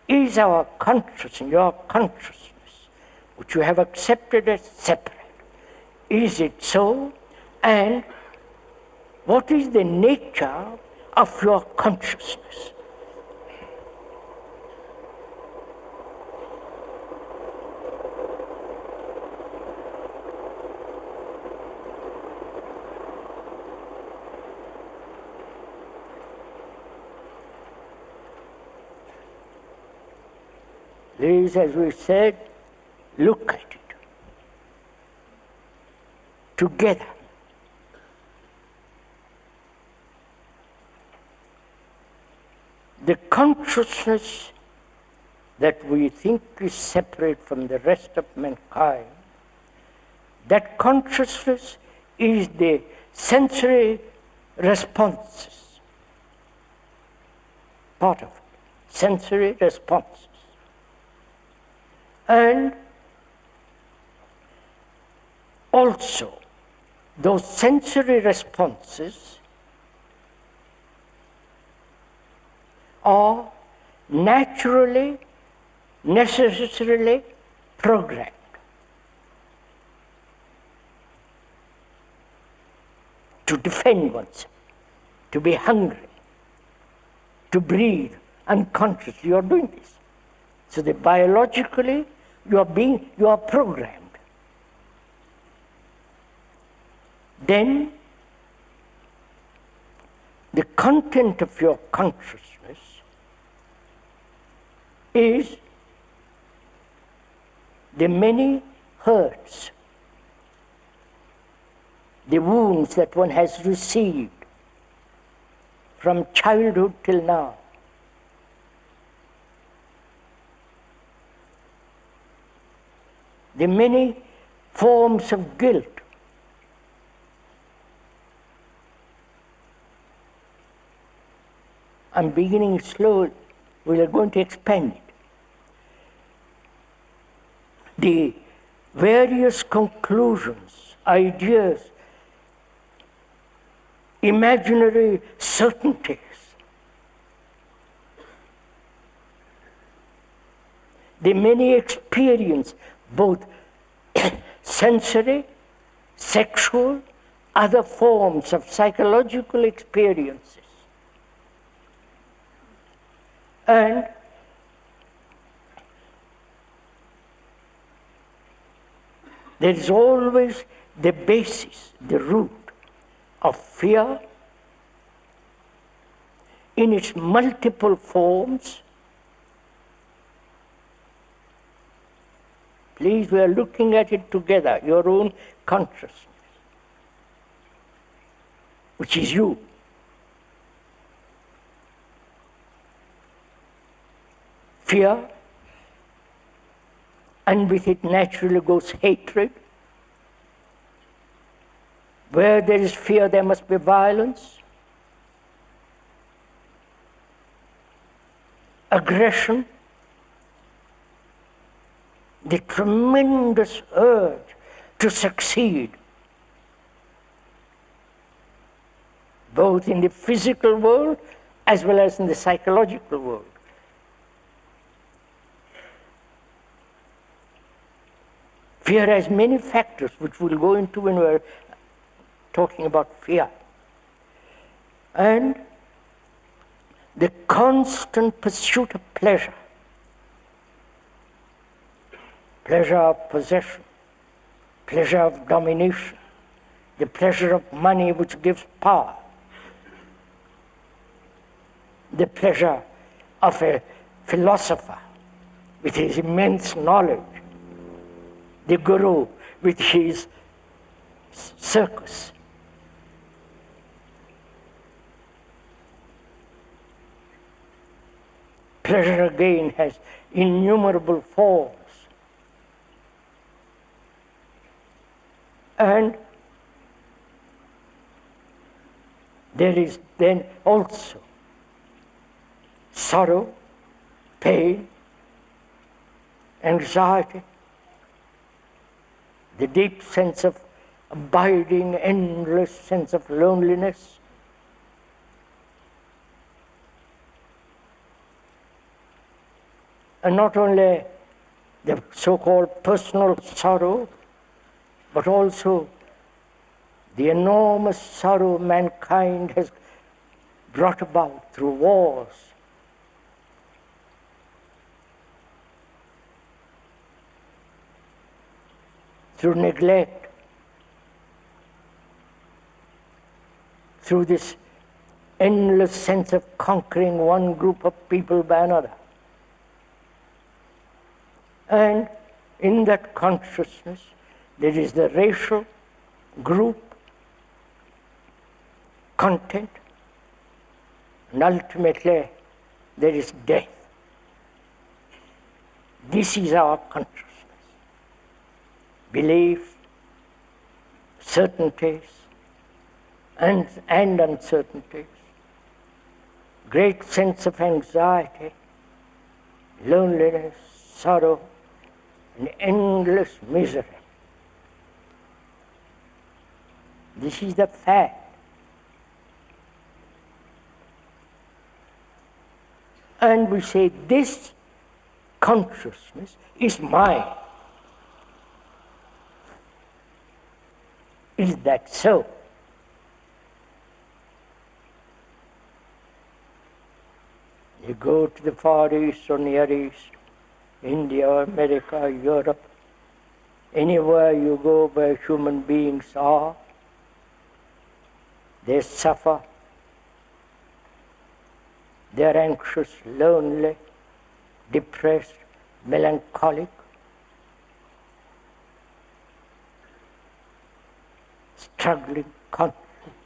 is our consciousness, your consciousness, which you have accepted as separate. Is it so? And what is the nature of your consciousness? Please, as we said, look at it together. The consciousness that we think is separate from the rest of mankind, that consciousness is the sensory responses, part of it, sensory responses. And also, those sensory responses are naturally, necessarily programmed. To defend oneself, to be hungry, to breathe unconsciously, you are doing this. So that biologically, you are programmed. Then, the content of your consciousness is the many hurts, the wounds that one has received from childhood till now. The many forms of guilt. I'm beginning slowly. We are going to expand it. The various conclusions, ideas, imaginary certainties, the many experiences, both sensory, sexual, other forms of psychological experiences. And there is always the basis, the root of fear in its multiple forms. Please, we are looking at it together, your own consciousness, which is you. Fear, and with it naturally goes hatred. Where there is fear, there must be violence, aggression, the tremendous urge to succeed, both in the physical world as well as in the psychological world. Fear has many factors, which we'll go into when we're talking about fear. And the constant pursuit of pleasure, pleasure of possession, pleasure of domination, the pleasure of money which gives power, the pleasure of a philosopher with his immense knowledge, the guru with his circus. Pleasure again has innumerable forms. And there is then also sorrow, pain, anxiety, the deep sense of abiding, endless sense of loneliness. And not only the so-called personal sorrow, but also the enormous sorrow mankind has brought about through wars, through neglect, through this endless sense of conquering one group of people by another. And in that consciousness, there is the racial, group, content, and ultimately there is death. This is our consciousness. Belief, certainties, and uncertainties, great sense of anxiety, loneliness, sorrow, and endless misery. This is the fact. And we say this consciousness is mine. Is that so? You go to the Far East or Near East, India, America, Europe, anywhere you go where human beings are, they suffer, they are anxious, lonely, depressed, melancholic, struggling, conflict,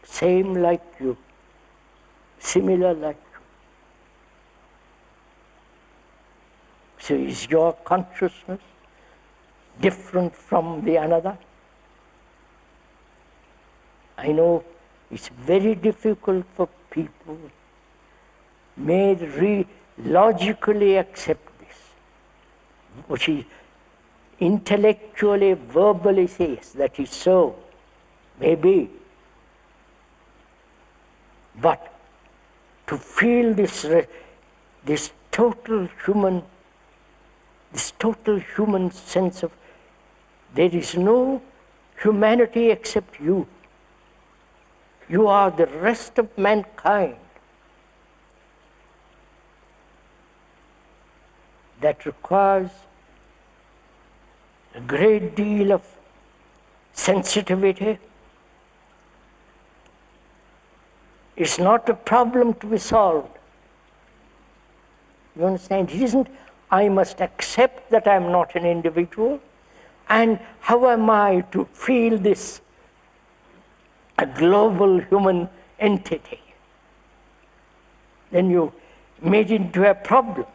same like you, similar like you. So is your consciousness different from the another? I know it's very difficult for people may logically accept this, which is intellectually, verbally says that is so, maybe. But to feel this total human sense of there is no humanity except you. You are the rest of mankind. That requires a great deal of sensitivity. It's not a problem to be solved. You understand? It isn't, I must accept that I'm not an individual, and how am I to feel this, a global human entity? Then you made it into a problem.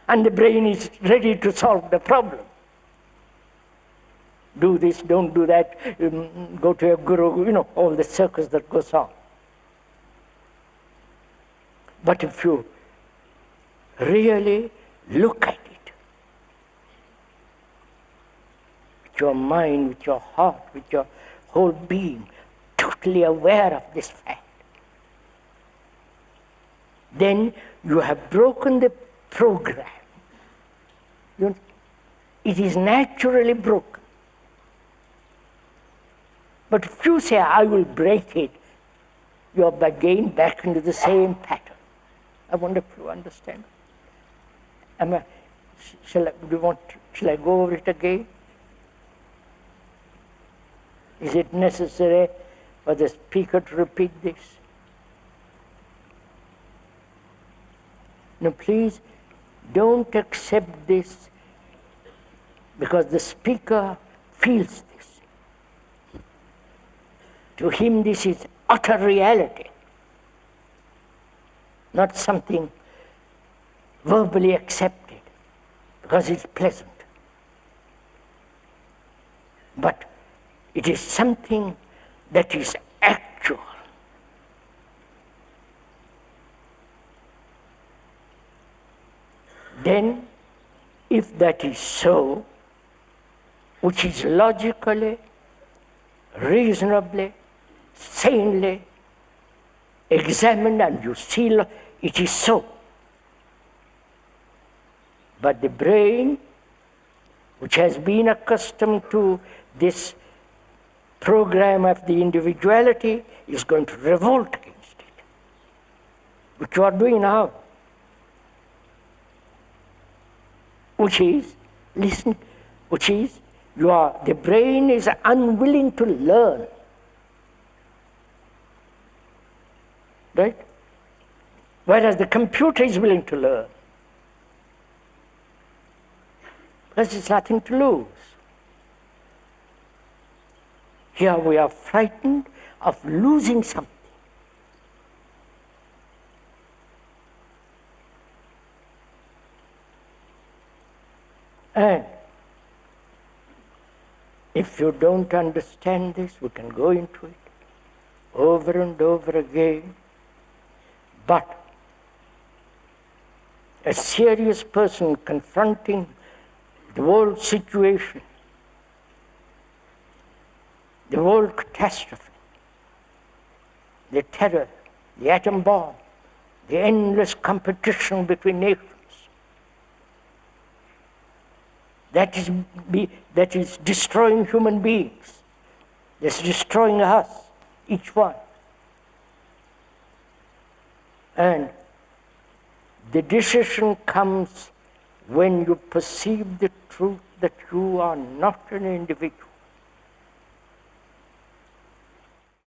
And the brain is ready to solve the problem. Do this, don't do that, go to a guru, all the circus that goes on. But if you really look at it, with your mind, with your heart, with your whole being, totally aware of this fact, then you have broken the program. It is naturally broken. But if you say, I will break it, you are again back into the same pattern. I wonder if you understand. Shall I go over it again? Is it necessary for the speaker to repeat this? No, please don't accept this because the speaker feels this. To him this is utter reality, not something verbally accepted because it's pleasant. But it is something that is actual. Then, if that is so, which is logically, reasonably, sanely examined and you see it is so, But the brain, which has been accustomed to this program of the individuality, is going to revolt against it, which you are doing now. Which is, listen, which is, the brain is unwilling to learn. Right? Whereas the computer is willing to learn. Because it's nothing to lose. Here we are frightened of losing something. And if you don't understand this, we can go into it over and over again. But a serious person confronting the world situation, the world catastrophe, the terror, the atom bomb, the endless competition between nations, that is destroying human beings, that's destroying us, each one. And the decision comes when you perceive the truth that you are not an individual.